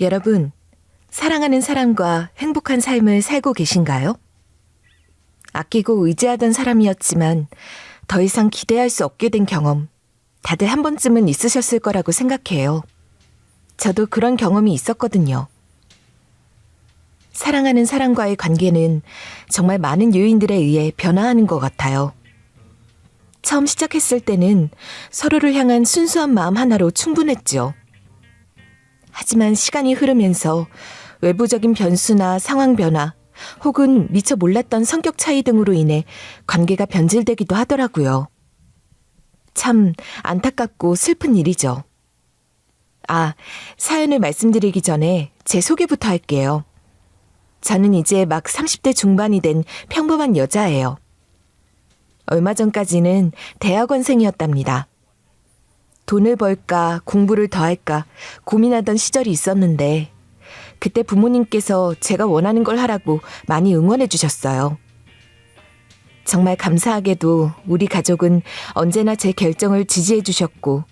여러분, 사랑하는 사람과 행복한 삶을 살고 계신가요? 아끼고 의지하던 사람이었지만 더 이상 기대할 수 없게 된 경험, 다들 한 번쯤은 있으셨을 거라고 생각해요. 저도 그런 경험이 있었거든요. 사랑하는 사람과의 관계는 정말 많은 요인들에 의해 변화하는 것 같아요. 처음 시작했을 때는 서로를 향한 순수한 마음 하나로 충분했죠. 하지만 시간이 흐르면서 외부적인 변수나 상황 변화, 혹은 미처 몰랐던 성격 차이 등으로 인해 관계가 변질되기도 하더라고요. 참 안타깝고 슬픈 일이죠. 사연을 말씀드리기 전에 제 소개부터 할게요. 저는 이제 막 30대 중반이 된 평범한 여자예요. 얼마 전까지는 대학원생이었답니다. 돈을 벌까 공부를 더 할까 고민하던 시절이 있었는데 그때 부모님께서 제가 원하는 걸 하라고 많이 응원해 주셨어요. 정말 감사하게도 우리 가족은 언제나 제 결정을 지지해 주셨고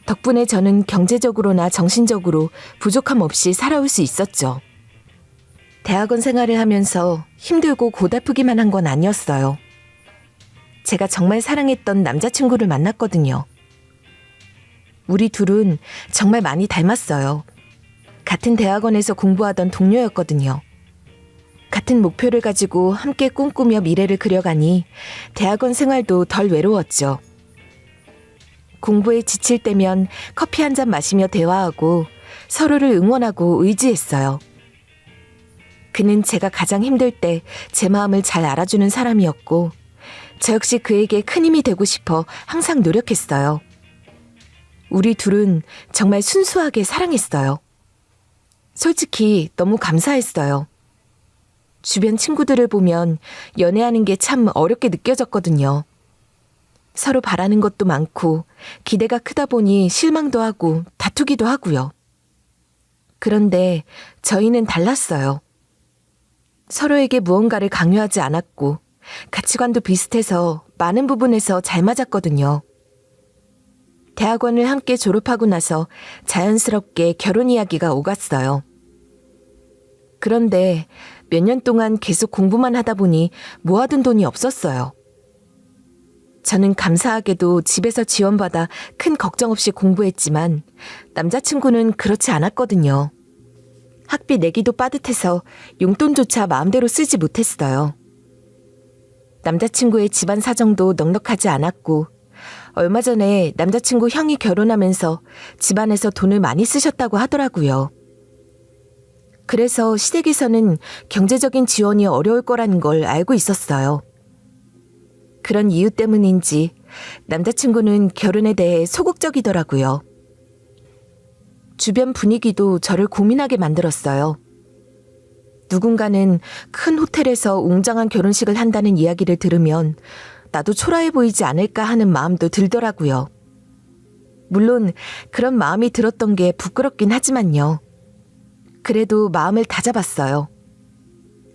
덕분에 저는 경제적으로나 정신적으로 부족함 없이 살아올 수 있었죠. 대학원 생활을 하면서 힘들고 고달프기만 한 건 아니었어요. 제가 정말 사랑했던 남자친구를 만났거든요. 우리 둘은 정말 많이 닮았어요. 같은 대학원에서 공부하던 동료였거든요. 같은 목표를 가지고 함께 꿈꾸며 미래를 그려가니 대학원 생활도 덜 외로웠죠. 공부에 지칠 때면 커피 한 잔 마시며 대화하고 서로를 응원하고 의지했어요. 그는 제가 가장 힘들 때 제 마음을 잘 알아주는 사람이었고 저 역시 그에게 큰 힘이 되고 싶어 항상 노력했어요. 우리 둘은 정말 순수하게 사랑했어요. 솔직히 너무 감사했어요. 주변 친구들을 보면 연애하는 게 참 어렵게 느껴졌거든요. 서로 바라는 것도 많고 기대가 크다 보니 실망도 하고 다투기도 하고요. 그런데 저희는 달랐어요. 서로에게 무언가를 강요하지 않았고 가치관도 비슷해서 많은 부분에서 잘 맞았거든요. 대학원을 함께 졸업하고 나서 자연스럽게 결혼 이야기가 오갔어요. 그런데 몇 년 동안 계속 공부만 하다 보니 모아둔 돈이 없었어요. 저는 감사하게도 집에서 지원받아 큰 걱정 없이 공부했지만 남자친구는 그렇지 않았거든요. 학비 내기도 빠듯해서 용돈조차 마음대로 쓰지 못했어요. 남자친구의 집안 사정도 넉넉하지 않았고 얼마 전에 남자친구 형이 결혼하면서 집안에서 돈을 많이 쓰셨다고 하더라고요. 그래서 시댁에서는 경제적인 지원이 어려울 거라는 걸 알고 있었어요. 그런 이유 때문인지 남자친구는 결혼에 대해 소극적이더라고요. 주변 분위기도 저를 고민하게 만들었어요. 누군가는 큰 호텔에서 웅장한 결혼식을 한다는 이야기를 들으면 나도 초라해 보이지 않을까 하는 마음도 들더라고요. 물론 그런 마음이 들었던 게 부끄럽긴 하지만요. 그래도 마음을 다잡았어요.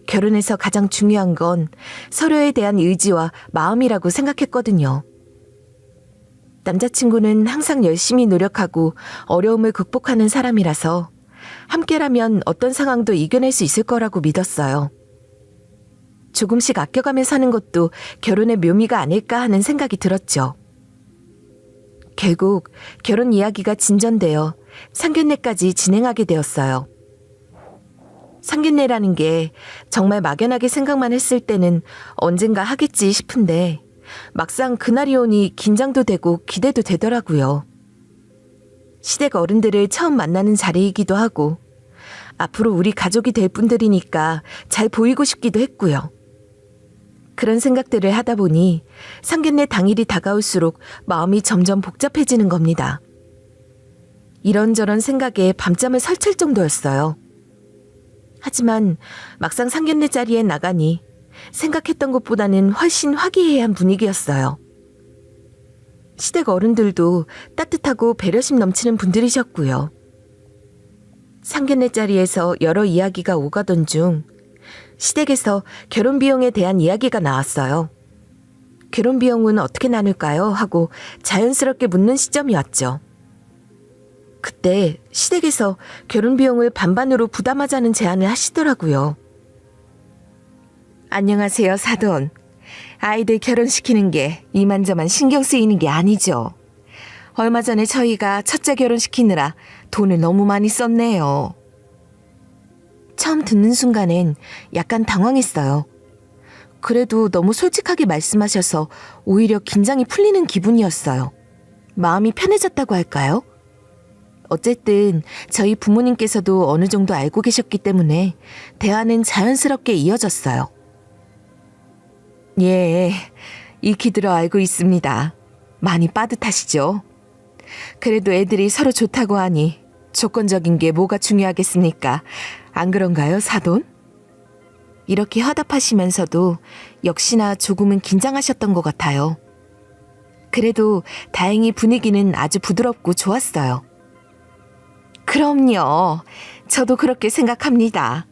결혼에서 가장 중요한 건 서로에 대한 의지와 마음이라고 생각했거든요. 남자친구는 항상 열심히 노력하고 어려움을 극복하는 사람이라서 함께라면 어떤 상황도 이겨낼 수 있을 거라고 믿었어요. 조금씩 아껴가며 사는 것도 결혼의 묘미가 아닐까 하는 생각이 들었죠. 결국 결혼 이야기가 진전되어 상견례까지 진행하게 되었어요. 상견례라는 게 정말 막연하게 생각만 했을 때는 언젠가 하겠지 싶은데 막상 그날이 오니 긴장도 되고 기대도 되더라고요. 시댁 어른들을 처음 만나는 자리이기도 하고 앞으로 우리 가족이 될 분들이니까 잘 보이고 싶기도 했고요. 그런 생각들을 하다 보니 상견례 당일이 다가올수록 마음이 점점 복잡해지는 겁니다. 이런저런 생각에 밤잠을 설칠 정도였어요. 하지만 막상 상견례 자리에 나가니 생각했던 것보다는 훨씬 화기애애한 분위기였어요. 시댁 어른들도 따뜻하고 배려심 넘치는 분들이셨고요. 상견례 자리에서 여러 이야기가 오가던 중 시댁에서 결혼 비용에 대한 이야기가 나왔어요. 결혼 비용은 어떻게 나눌까요? 하고 자연스럽게 묻는 시점이 왔죠. 그때 시댁에서 결혼 비용을 반반으로 부담하자는 제안을 하시더라고요. 안녕하세요, 사돈. 아이들 결혼시키는 게 이만저만 신경 쓰이는 게 아니죠. 얼마 전에 저희가 첫째 결혼시키느라 돈을 너무 많이 썼네요. 처음 듣는 순간엔 약간 당황했어요. 그래도 너무 솔직하게 말씀하셔서 오히려 긴장이 풀리는 기분이었어요. 마음이 편해졌다고 할까요? 어쨌든 저희 부모님께서도 어느 정도 알고 계셨기 때문에 대화는 자연스럽게 이어졌어요. 예, 익히 들어 알고 있습니다. 많이 빠듯하시죠? 그래도 애들이 서로 좋다고 하니 조건적인 게 뭐가 중요하겠습니까? 안 그런가요, 사돈? 이렇게 화답하시면서도 역시나 조금은 긴장하셨던 것 같아요. 그래도 다행히 분위기는 아주 부드럽고 좋았어요. 그럼요. 저도 그렇게 생각합니다.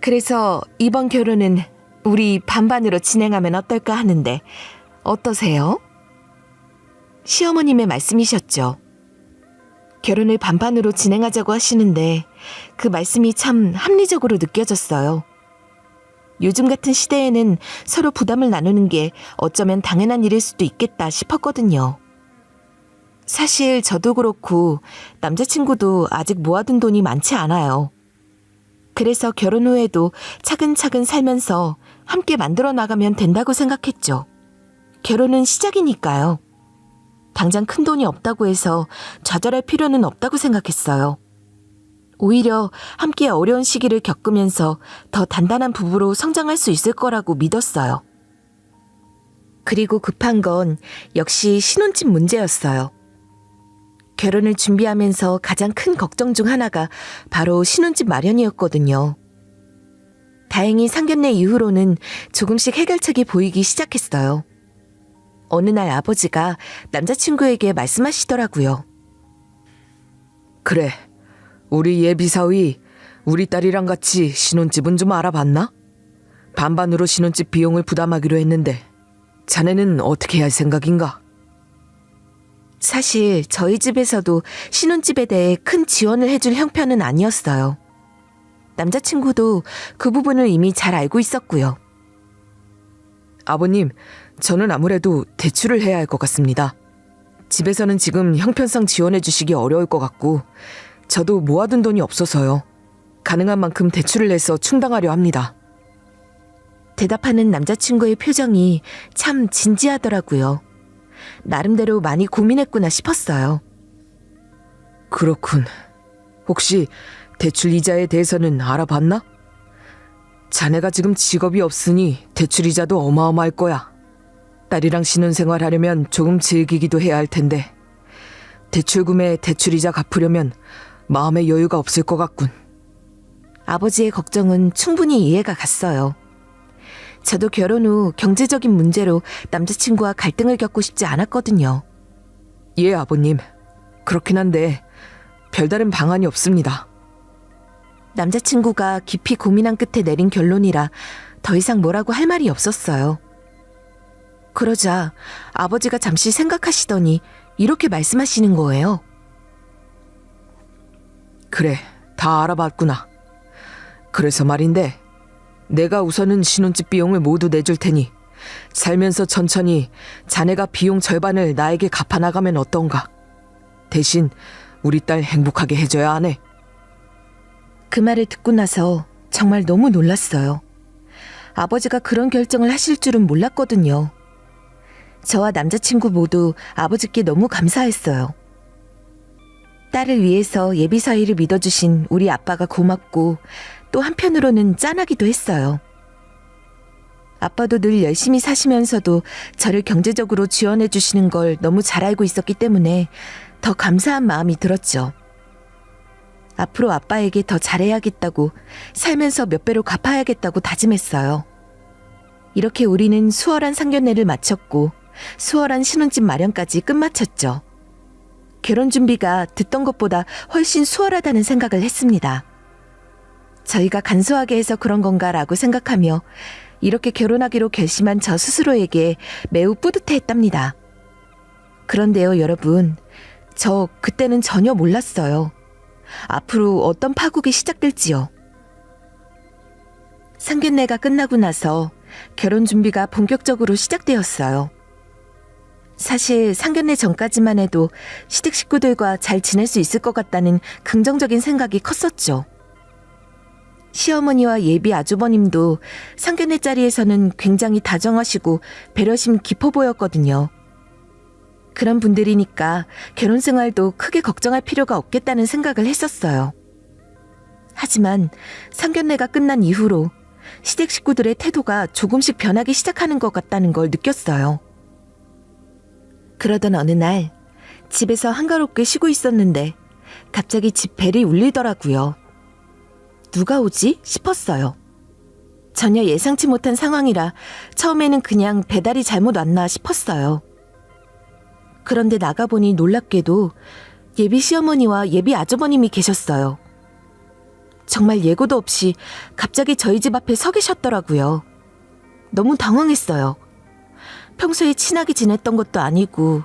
그래서 이번 결혼은 우리 반반으로 진행하면 어떨까 하는데 어떠세요? 시어머님의 말씀이셨죠. 결혼을 반반으로 진행하자고 하시는데 그 말씀이 참 합리적으로 느껴졌어요. 요즘 같은 시대에는 서로 부담을 나누는 게 어쩌면 당연한 일일 수도 있겠다 싶었거든요. 사실 저도 그렇고 남자친구도 아직 모아둔 돈이 많지 않아요. 그래서 결혼 후에도 차근차근 살면서 함께 만들어 나가면 된다고 생각했죠. 결혼은 시작이니까요. 당장 큰 돈이 없다고 해서 좌절할 필요는 없다고 생각했어요. 오히려 함께 어려운 시기를 겪으면서 더 단단한 부부로 성장할 수 있을 거라고 믿었어요. 그리고 급한 건 역시 신혼집 문제였어요. 결혼을 준비하면서 가장 큰 걱정 중 하나가 바로 신혼집 마련이었거든요. 다행히 상견례 이후로는 조금씩 해결책이 보이기 시작했어요. 어느 날 아버지가 남자친구에게 말씀하시더라고요. 그래, 우리 예비사위 우리 딸이랑 같이 신혼집은 좀 알아봤나? 반반으로 신혼집 비용을 부담하기로 했는데 자네는 어떻게 할 생각인가? 사실 저희 집에서도 신혼집에 대해 큰 지원을 해줄 형편은 아니었어요. 남자친구도 그 부분을 이미 잘 알고 있었고요. 아버님, 저는 아무래도 대출을 해야 할 것 같습니다. 집에서는 지금 형편상 지원해 주시기 어려울 것 같고 저도 모아둔 돈이 없어서요. 가능한 만큼 대출을 내서 충당하려 합니다. 대답하는 남자친구의 표정이 참 진지하더라고요. 나름대로 많이 고민했구나 싶었어요. 그렇군. 혹시 대출 이자에 대해서는 알아봤나? 자네가 지금 직업이 없으니 대출 이자도 어마어마할 거야. 딸이랑 신혼생활 하려면 조금 즐기기도 해야 할 텐데 대출금에 대출 이자 갚으려면 마음의 여유가 없을 것 같군. 아버지의 걱정은 충분히 이해가 갔어요. 저도 결혼 후 경제적인 문제로 남자친구와 갈등을 겪고 싶지 않았거든요. 예, 아버님. 그렇긴 한데 별다른 방안이 없습니다. 남자친구가 깊이 고민한 끝에 내린 결론이라 더 이상 뭐라고 할 말이 없었어요. 그러자 아버지가 잠시 생각하시더니 이렇게 말씀하시는 거예요. 그래, 다 알아봤구나. 그래서 말인데 내가 우선은 신혼집 비용을 모두 내줄 테니 살면서 천천히 자네가 비용 절반을 나에게 갚아나가면 어떤가? 대신 우리 딸 행복하게 해줘야 하네. 그 말을 듣고 나서 정말 너무 놀랐어요. 아버지가 그런 결정을 하실 줄은 몰랐거든요. 저와 남자친구 모두 아버지께 너무 감사했어요. 딸을 위해서 예비사위를 믿어주신 우리 아빠가 고맙고 또 한편으로는 짠하기도 했어요. 아빠도 늘 열심히 사시면서도 저를 경제적으로 지원해 주시는 걸 너무 잘 알고 있었기 때문에 더 감사한 마음이 들었죠. 앞으로 아빠에게 더 잘해야겠다고, 살면서 몇 배로 갚아야겠다고 다짐했어요. 이렇게 우리는 수월한 상견례를 마쳤고 수월한 신혼집 마련까지 끝마쳤죠. 결혼 준비가 듣던 것보다 훨씬 수월하다는 생각을 했습니다. 저희가 간소하게 해서 그런 건가라고 생각하며 이렇게 결혼하기로 결심한 저 스스로에게 매우 뿌듯해했답니다. 그런데요, 여러분, 저 그때는 전혀 몰랐어요. 앞으로 어떤 파국이 시작될지요. 상견례가 끝나고 나서 결혼 준비가 본격적으로 시작되었어요. 사실 상견례 전까지만 해도 시댁 식구들과 잘 지낼 수 있을 것 같다는 긍정적인 생각이 컸었죠. 시어머니와 예비 아주버님도 상견례 자리에서는 굉장히 다정하시고 배려심 깊어 보였거든요. 그런 분들이니까 결혼 생활도 크게 걱정할 필요가 없겠다는 생각을 했었어요. 하지만 상견례가 끝난 이후로 시댁 식구들의 태도가 조금씩 변하기 시작하는 것 같다는 걸 느꼈어요. 그러던 어느 날 집에서 한가롭게 쉬고 있었는데 갑자기 집 벨이 울리더라고요. 누가 오지? 싶었어요. 전혀 예상치 못한 상황이라 처음에는 그냥 배달이 잘못 왔나 싶었어요. 그런데 나가보니 놀랍게도 예비 시어머니와 예비 아주버님이 계셨어요. 정말 예고도 없이 갑자기 저희 집 앞에 서 계셨더라고요. 너무 당황했어요. 평소에 친하게 지냈던 것도 아니고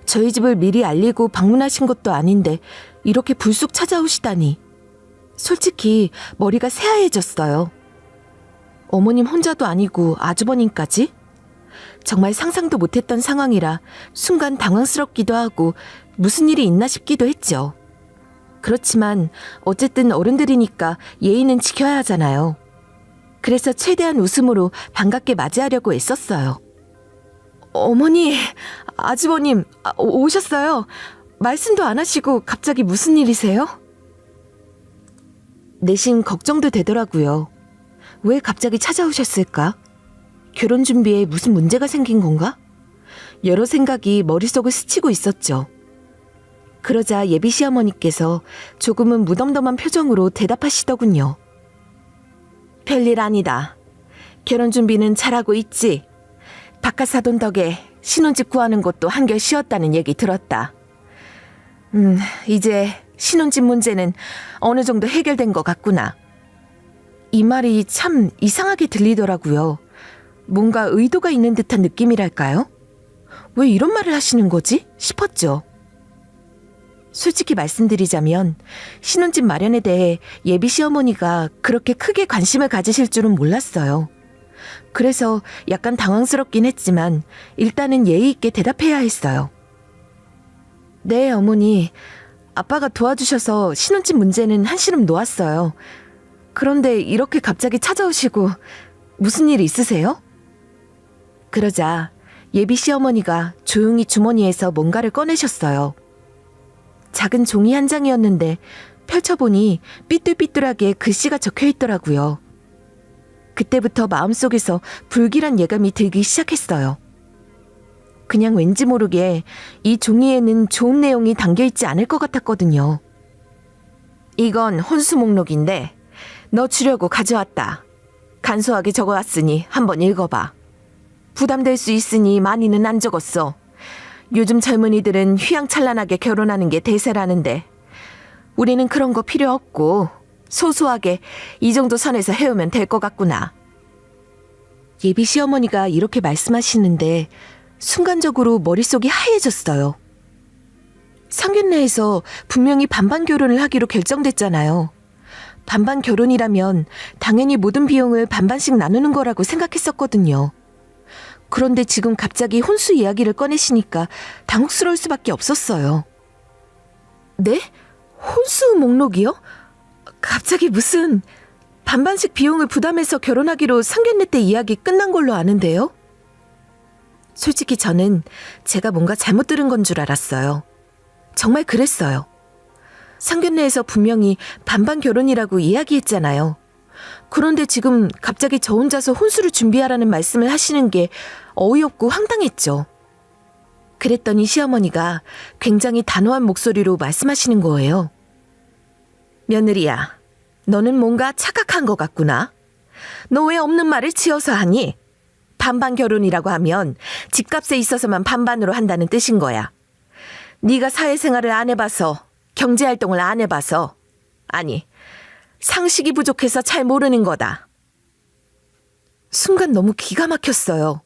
저희 집을 미리 알리고 방문하신 것도 아닌데 이렇게 불쑥 찾아오시다니. 솔직히 머리가 새하얘졌어요. 어머님 혼자도 아니고 아주버님까지? 정말 상상도 못했던 상황이라 순간 당황스럽기도 하고 무슨 일이 있나 싶기도 했죠. 그렇지만 어쨌든 어른들이니까 예의는 지켜야 하잖아요. 그래서 최대한 웃음으로 반갑게 맞이하려고 애썼어요. 어머니, 아주버님, 오셨어요. 말씀도 안 하시고 갑자기 무슨 일이세요? 내심 걱정도 되더라고요. 왜 갑자기 찾아오셨을까? 결혼 준비에 무슨 문제가 생긴 건가? 여러 생각이 머릿속을 스치고 있었죠. 그러자 예비 시어머니께서 조금은 무덤덤한 표정으로 대답하시더군요. 별일 아니다. 결혼 준비는 잘하고 있지. 바깥 사돈 덕에 신혼집 구하는 것도 한결 쉬었다는 얘기 들었다. 이제 신혼집 문제는 어느 정도 해결된 것 같구나. 이 말이 참 이상하게 들리더라고요. 뭔가 의도가 있는 듯한 느낌이랄까요? 왜 이런 말을 하시는 거지? 싶었죠. 솔직히 말씀드리자면 신혼집 마련에 대해 예비 시어머니가 그렇게 크게 관심을 가지실 줄은 몰랐어요. 그래서 약간 당황스럽긴 했지만 일단은 예의 있게 대답해야 했어요. 네, 어머니. 아빠가 도와주셔서 신혼집 문제는 한시름 놓았어요. 그런데 이렇게 갑자기 찾아오시고 무슨 일 있으세요? 그러자 예비 시어머니가 조용히 주머니에서 뭔가를 꺼내셨어요. 작은 종이 한 장이었는데 펼쳐보니 삐뚤삐뚤하게 글씨가 적혀 있더라고요. 그때부터 마음속에서 불길한 예감이 들기 시작했어요. 그냥 왠지 모르게 이 종이에는 좋은 내용이 담겨있지 않을 것 같았거든요. 이건 혼수 목록인데 너 주려고 가져왔다. 간소하게 적어왔으니 한번 읽어봐. 부담될 수 있으니 많이는 안 적었어. 요즘 젊은이들은 휘황찬란하게 결혼하는 게 대세라는데 우리는 그런 거 필요 없고 소소하게 이 정도 선에서 해오면 될 것 같구나. 예비 시어머니가 이렇게 말씀하시는데 순간적으로 머릿속이 하얘졌어요. 상견례에서 분명히 반반 결혼을 하기로 결정됐잖아요. 반반 결혼이라면 당연히 모든 비용을 반반씩 나누는 거라고 생각했었거든요. 그런데 지금 갑자기 혼수 이야기를 꺼내시니까 당혹스러울 수밖에 없었어요. 네? 혼수 목록이요? 갑자기 무슨 반반씩 비용을 부담해서 결혼하기로 상견례 때 이야기 끝난 걸로 아는데요? 솔직히 저는 제가 뭔가 잘못 들은 건 줄 알았어요. 정말 그랬어요. 상견례에서 분명히 반반 결혼이라고 이야기했잖아요. 그런데 지금 갑자기 저 혼자서 혼수를 준비하라는 말씀을 하시는 게 어이없고 황당했죠. 그랬더니 시어머니가 굉장히 단호한 목소리로 말씀하시는 거예요. 며느리야, 너는 뭔가 착각한 것 같구나. 너 왜 없는 말을 지어서 하니? 반반 결혼이라고 하면 집값에 있어서만 반반으로 한다는 뜻인 거야. 네가 사회생활을 안 해봐서, 경제활동을 안 해봐서, 아니, 상식이 부족해서 잘 모르는 거다. 순간 너무 기가 막혔어요.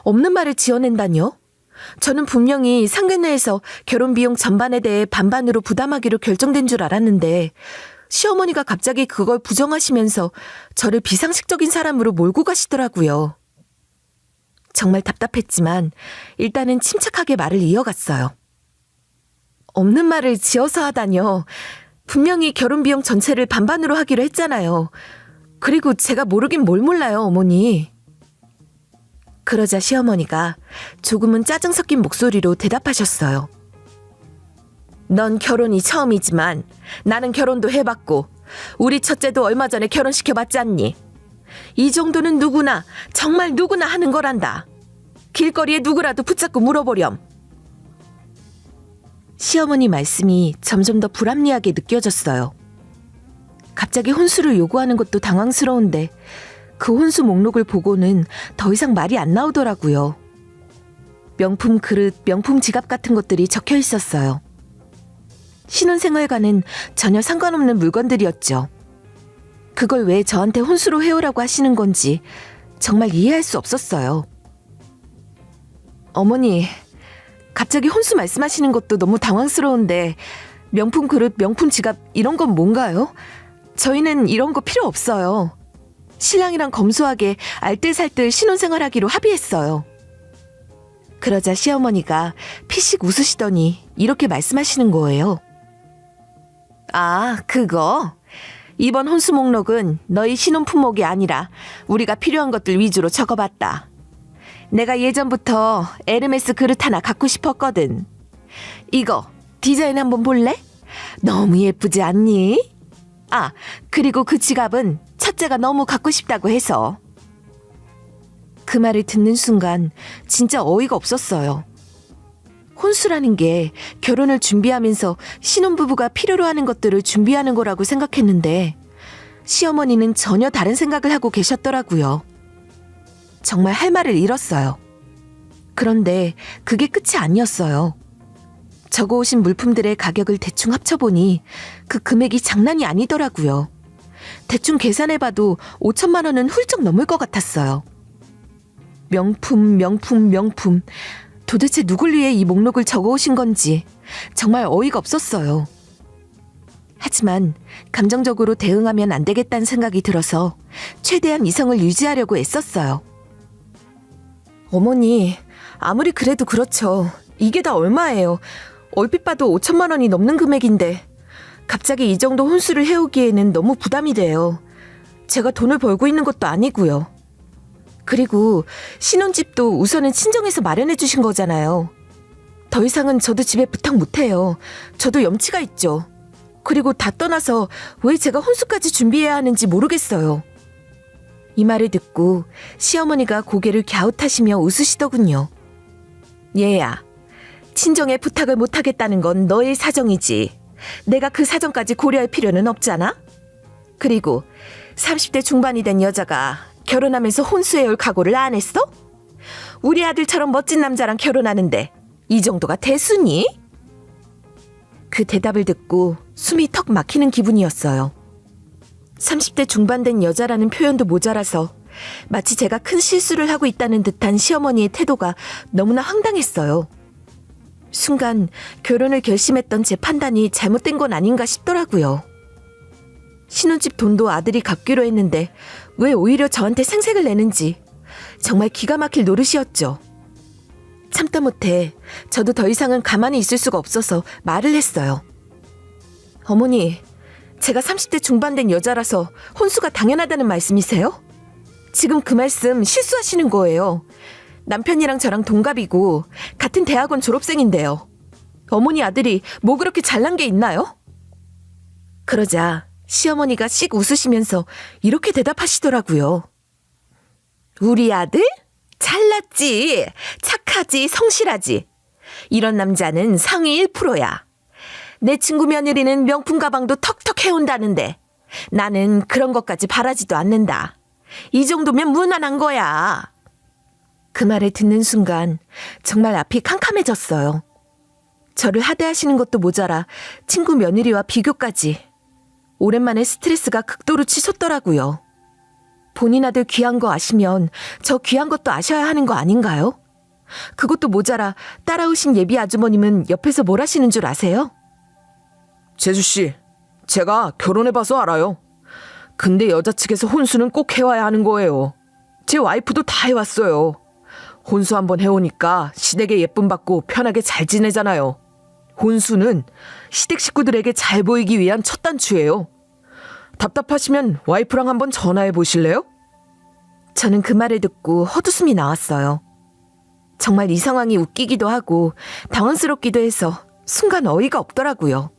없는 말을 지어낸다뇨? 저는 분명히 상견례에서 결혼 비용 전반에 대해 반반으로 부담하기로 결정된 줄 알았는데 시어머니가 갑자기 그걸 부정하시면서 저를 비상식적인 사람으로 몰고 가시더라고요. 정말 답답했지만 일단은 침착하게 말을 이어갔어요. 없는 말을 지어서 하다뇨. 분명히 결혼 비용 전체를 반반으로 하기로 했잖아요. 그리고 제가 모르긴 뭘 몰라요, 어머니. 그러자 시어머니가 조금은 짜증 섞인 목소리로 대답하셨어요. 넌 결혼이 처음이지만 나는 결혼도 해봤고 우리 첫째도 얼마 전에 결혼시켜봤지 않니? 이 정도는 누구나 정말 누구나 하는 거란다. 길거리에 누구라도 붙잡고 물어보렴. 시어머니 말씀이 점점 더 불합리하게 느껴졌어요. 갑자기 혼수를 요구하는 것도 당황스러운데 그 혼수 목록을 보고는 더 이상 말이 안 나오더라고요. 명품 그릇, 명품 지갑 같은 것들이 적혀 있었어요. 신혼생활과는 전혀 상관없는 물건들이었죠. 그걸 왜 저한테 혼수로 해오라고 하시는 건지 정말 이해할 수 없었어요. 어머니, 갑자기 혼수 말씀하시는 것도 너무 당황스러운데 명품 그릇, 명품 지갑 이런 건 뭔가요? 저희는 이런 거 필요 없어요. 신랑이랑 검소하게 알뜰살뜰 신혼생활하기로 합의했어요. 그러자 시어머니가 피식 웃으시더니 이렇게 말씀하시는 거예요. 아, 그거? 이번 혼수 목록은 너희 신혼 품목이 아니라 우리가 필요한 것들 위주로 적어봤다. 내가 예전부터 에르메스 그릇 하나 갖고 싶었거든. 이거 디자인 한번 볼래? 너무 예쁘지 않니? 아, 그리고 그 지갑은 첫째가 너무 갖고 싶다고 해서. 그 말을 듣는 순간 진짜 어이가 없었어요. 혼수라는 게 결혼을 준비하면서 신혼부부가 필요로 하는 것들을 준비하는 거라고 생각했는데 시어머니는 전혀 다른 생각을 하고 계셨더라고요. 정말 할 말을 잃었어요. 그런데 그게 끝이 아니었어요. 적어오신 물품들의 가격을 대충 합쳐보니 그 금액이 장난이 아니더라고요. 대충 계산해봐도 5천만 원은 훌쩍 넘을 것 같았어요. 명품, 명품, 명품. 도대체 누굴 위해 이 목록을 적어오신 건지 정말 어이가 없었어요. 하지만 감정적으로 대응하면 안 되겠다는 생각이 들어서 최대한 이성을 유지하려고 애썼어요. 어머니, 아무리 그래도 그렇죠. 이게 다 얼마예요? 얼핏 봐도 5천만 원이 넘는 금액인데 갑자기 이 정도 혼수를 해오기에는 너무 부담이 돼요. 제가 돈을 벌고 있는 것도 아니고요. 그리고 신혼집도 우선은 친정에서 마련해 주신 거잖아요. 더 이상은 저도 집에 부탁 못해요. 저도 염치가 있죠. 그리고 다 떠나서 왜 제가 혼수까지 준비해야 하는지 모르겠어요. 이 말을 듣고 시어머니가 고개를 갸웃하시며 웃으시더군요. 얘야, 친정에 부탁을 못하겠다는 건 너의 사정이지. 내가 그 사정까지 고려할 필요는 없잖아? 그리고 30대 중반이 된 여자가 결혼하면서 혼수해올 각오를 안 했어? 우리 아들처럼 멋진 남자랑 결혼하는데 이 정도가 대수니? 그 대답을 듣고 숨이 턱 막히는 기분이었어요. 30대 중반 된 여자라는 표현도 모자라서 마치 제가 큰 실수를 하고 있다는 듯한 시어머니의 태도가 너무나 황당했어요. 순간 결혼을 결심했던 제 판단이 잘못된 건 아닌가 싶더라고요. 신혼집 돈도 아들이 갚기로 했는데 왜 오히려 저한테 생색을 내는지 정말 기가 막힐 노릇이었죠. 참다 못해 저도 더 이상은 가만히 있을 수가 없어서 말을 했어요. 어머니, 제가 30대 중반 된 여자라서 혼수가 당연하다는 말씀이세요? 지금 그 말씀 실수하시는 거예요. 남편이랑 저랑 동갑이고 같은 대학원 졸업생인데요. 어머니 아들이 뭐 그렇게 잘난 게 있나요? 그러자 시어머니가 씩 웃으시면서 이렇게 대답하시더라고요. 우리 아들? 잘났지. 착하지. 성실하지. 이런 남자는 상위 1%야. 내 친구 며느리는 명품 가방도 턱턱 해온다는데 나는 그런 것까지 바라지도 않는다. 이 정도면 무난한 거야. 그 말을 듣는 순간 정말 앞이 캄캄해졌어요. 저를 하대하시는 것도 모자라 친구 며느리와 비교까지. 오랜만에 스트레스가 극도로 치솟더라고요. 본인 아들 귀한 거 아시면 저 귀한 것도 아셔야 하는 거 아닌가요? 그것도 모자라 따라오신 예비 아주버님은 옆에서 뭘 하시는 줄 아세요? 재수씨, 제가 결혼해봐서 알아요. 근데 여자 측에서 혼수는 꼭 해와야 하는 거예요. 제 와이프도 다 해왔어요. 혼수 한번 해오니까 시댁에 예쁨 받고 편하게 잘 지내잖아요. 혼수는 시댁 식구들에게 잘 보이기 위한 첫 단추예요. 답답하시면 와이프랑 한번 전화해 보실래요? 저는 그 말을 듣고 헛웃음이 나왔어요. 정말 이 상황이 웃기기도 하고 당황스럽기도 해서 순간 어이가 없더라고요.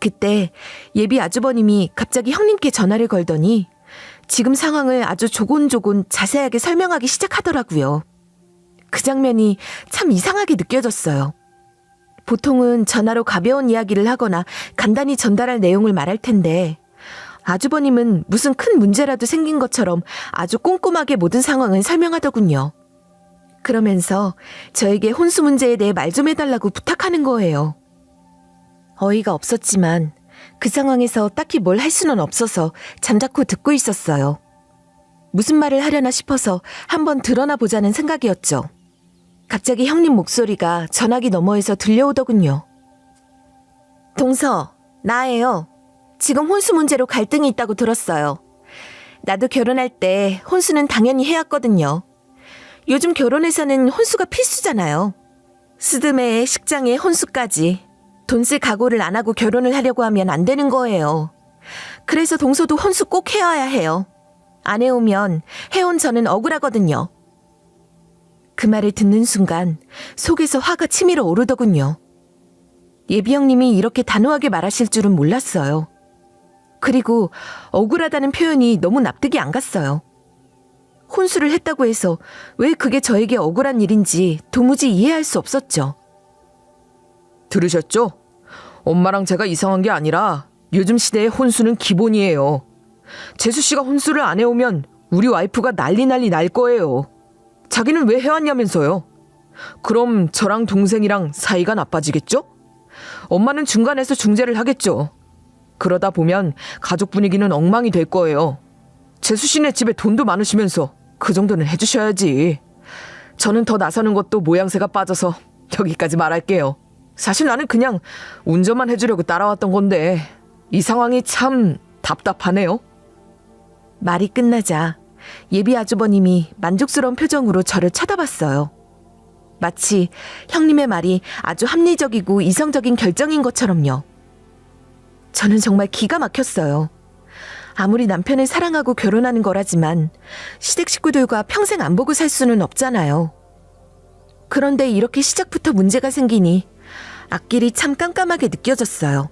그때 예비 아주버님이 갑자기 형님께 전화를 걸더니 지금 상황을 아주 조곤조곤 자세하게 설명하기 시작하더라고요. 그 장면이 참 이상하게 느껴졌어요. 보통은 전화로 가벼운 이야기를 하거나 간단히 전달할 내용을 말할 텐데 아주버님은 무슨 큰 문제라도 생긴 것처럼 아주 꼼꼼하게 모든 상황을 설명하더군요. 그러면서 저에게 혼수 문제에 대해 말 좀 해달라고 부탁하는 거예요. 어이가 없었지만 그 상황에서 딱히 뭘 할 수는 없어서 잠자코 듣고 있었어요. 무슨 말을 하려나 싶어서 한번 드러나 보자는 생각이었죠. 갑자기 형님 목소리가 전화기 너머에서 들려오더군요. 동서, 나예요. 지금 혼수 문제로 갈등이 있다고 들었어요. 나도 결혼할 때 혼수는 당연히 해왔거든요. 요즘 결혼에서는 혼수가 필수잖아요. 스드메에 식장에 혼수까지. 돈 쓸 각오를 안 하고 결혼을 하려고 하면 안 되는 거예요. 그래서 동서도 혼수 꼭 해와야 해요. 안 해오면 해온 저는 억울하거든요. 그 말을 듣는 순간 속에서 화가 치밀어 오르더군요. 예비 형님이 이렇게 단호하게 말하실 줄은 몰랐어요. 그리고 억울하다는 표현이 너무 납득이 안 갔어요. 혼수를 했다고 해서 왜 그게 저에게 억울한 일인지 도무지 이해할 수 없었죠. 들으셨죠? 엄마랑 제가 이상한 게 아니라 요즘 시대에 혼수는 기본이에요. 재수씨가 혼수를 안 해오면 우리 와이프가 난리 날 거예요. 자기는 왜 해왔냐면서요. 그럼 저랑 동생이랑 사이가 나빠지겠죠? 엄마는 중간에서 중재를 하겠죠. 그러다 보면 가족 분위기는 엉망이 될 거예요. 재수씨네 집에 돈도 많으시면서 그 정도는 해주셔야지. 저는 더 나서는 것도 모양새가 빠져서 여기까지 말할게요. 사실 나는 그냥 운전만 해주려고 따라왔던 건데 이 상황이 참 답답하네요. 말이 끝나자 예비 아주버님이 만족스러운 표정으로 저를 쳐다봤어요. 마치 형님의 말이 아주 합리적이고 이성적인 결정인 것처럼요. 저는 정말 기가 막혔어요. 아무리 남편을 사랑하고 결혼하는 거라지만 시댁 식구들과 평생 안 보고 살 수는 없잖아요. 그런데 이렇게 시작부터 문제가 생기니 앞길이 참 깜깜하게 느껴졌어요.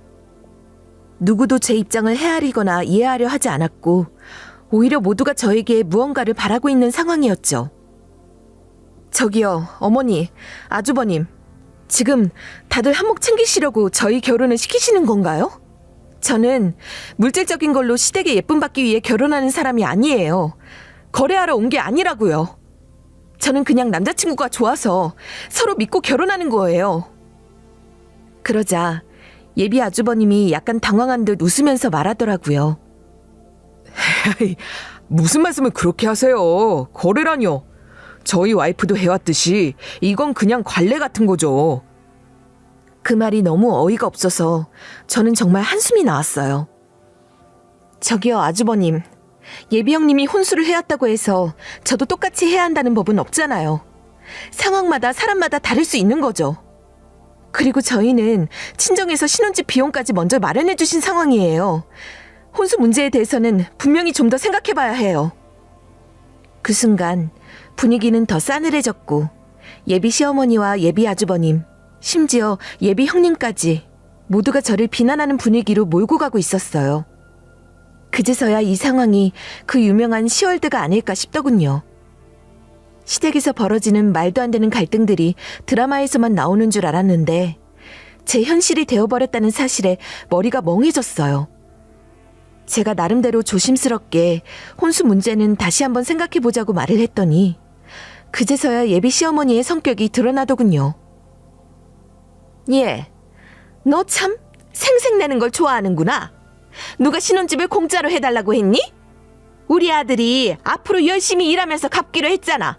누구도 제 입장을 헤아리거나 이해하려 하지 않았고 오히려 모두가 저에게 무언가를 바라고 있는 상황이었죠. 저기요, 어머니, 아주버님. 지금 다들 한몫 챙기시려고 저희 결혼을 시키시는 건가요? 저는 물질적인 걸로 시댁에 예쁨 받기 위해 결혼하는 사람이 아니에요. 거래하러 온 게 아니라고요. 저는 그냥 남자친구가 좋아서 서로 믿고 결혼하는 거예요. 그러자 예비 아주버님이 약간 당황한 듯 웃으면서 말하더라고요. 무슨 말씀을 그렇게 하세요. 거래라뇨. 저희 와이프도 해왔듯이 이건 그냥 관례 같은 거죠. 그 말이 너무 어이가 없어서 저는 정말 한숨이 나왔어요. 저기요, 아주버님. 예비 형님이 혼수를 해왔다고 해서 저도 똑같이 해야 한다는 법은 없잖아요. 상황마다 사람마다 다를 수 있는 거죠. 그리고 저희는 친정에서 신혼집 비용까지 먼저 마련해 주신 상황이에요. 혼수 문제에 대해서는 분명히 좀 더 생각해 봐야 해요. 그 순간 분위기는 더 싸늘해졌고 예비 시어머니와 예비 아주버님, 심지어 예비 형님까지 모두가 저를 비난하는 분위기로 몰고 가고 있었어요. 그제서야 이 상황이 그 유명한 시월드가 아닐까 싶더군요. 시댁에서 벌어지는 말도 안 되는 갈등들이 드라마에서만 나오는 줄 알았는데 제 현실이 되어버렸다는 사실에 머리가 멍해졌어요. 제가 나름대로 조심스럽게 혼수 문제는 다시 한번 생각해보자고 말을 했더니 그제서야 예비 시어머니의 성격이 드러나더군요. 예, 너 참 생색내는 걸 좋아하는구나. 누가 신혼집을 공짜로 해달라고 했니? 우리 아들이 앞으로 열심히 일하면서 갚기로 했잖아.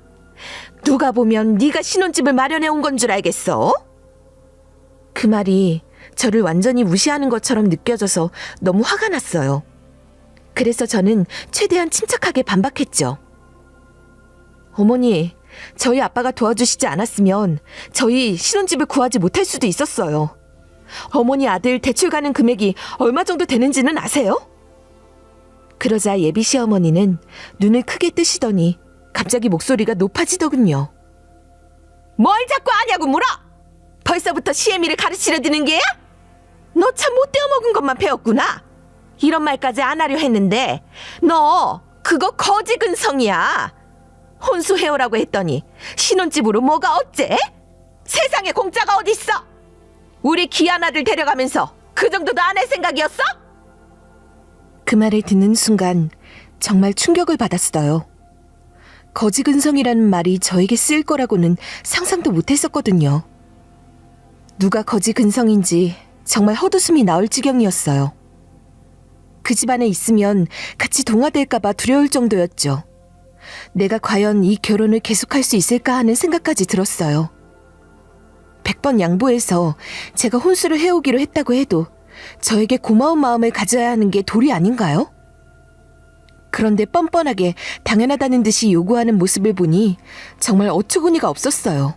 누가 보면 네가 신혼집을 마련해 온 건 줄 알겠어? 그 말이 저를 완전히 무시하는 것처럼 느껴져서 너무 화가 났어요. 그래서 저는 최대한 침착하게 반박했죠. 어머니, 저희 아빠가 도와주시지 않았으면 저희 신혼집을 구하지 못할 수도 있었어요. 어머니 아들 대출 가는 금액이 얼마 정도 되는지는 아세요? 그러자 예비 시어머니는 눈을 크게 뜨시더니 갑자기 목소리가 높아지더군요. 뭘 자꾸 아냐고 물어! 벌써부터 시애미를 가르치려 드는 게야? 너 참 못 떼어먹은 것만 배웠구나. 이런 말까지 안 하려 했는데 너 그거 거지 근성이야. 혼수해오라고 했더니 신혼집으로 뭐가 어째? 세상에 공짜가 어딨어? 우리 귀한 아들 데려가면서 그 정도도 안 할 생각이었어? 그 말을 듣는 순간 정말 충격을 받았어요. 거지근성이라는 말이 저에게 쓰일 거라고는 상상도 못했었거든요. 누가 거지근성인지 정말 헛웃음이 나올 지경이었어요. 그 집안에 있으면 같이 동화될까봐 두려울 정도였죠. 내가 과연 이 결혼을 계속할 수 있을까 하는 생각까지 들었어요. 100번 양보해서 제가 혼수를 해오기로 했다고 해도 저에게 고마운 마음을 가져야 하는 게 도리 아닌가요? 그런데 뻔뻔하게 당연하다는 듯이 요구하는 모습을 보니 정말 어처구니가 없었어요.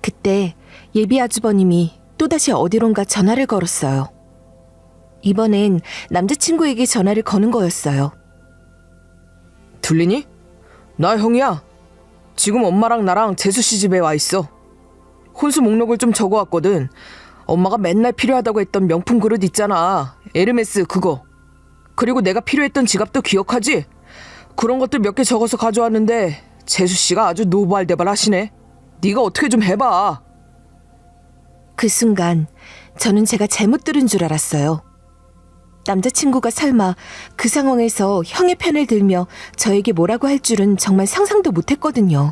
그때 예비 아주버님이 또다시 어디론가 전화를 걸었어요. 이번엔 남자친구에게 전화를 거는 거였어요. 들리니? 나 형이야. 지금 엄마랑 나랑 재수 씨 집에 와 있어. 혼수 목록을 좀 적어왔거든. 엄마가 맨날 필요하다고 했던 명품 그릇 있잖아. 에르메스 그거. 그리고 내가 필요했던 지갑도 기억하지? 그런 것들 몇 개 적어서 가져왔는데 재수 씨가 아주 노발대발 하시네. 네가 어떻게 좀 해봐. 그 순간 저는 제가 잘못 들은 줄 알았어요. 남자친구가 설마 그 상황에서 형의 편을 들며 저에게 뭐라고 할 줄은 정말 상상도 못했거든요.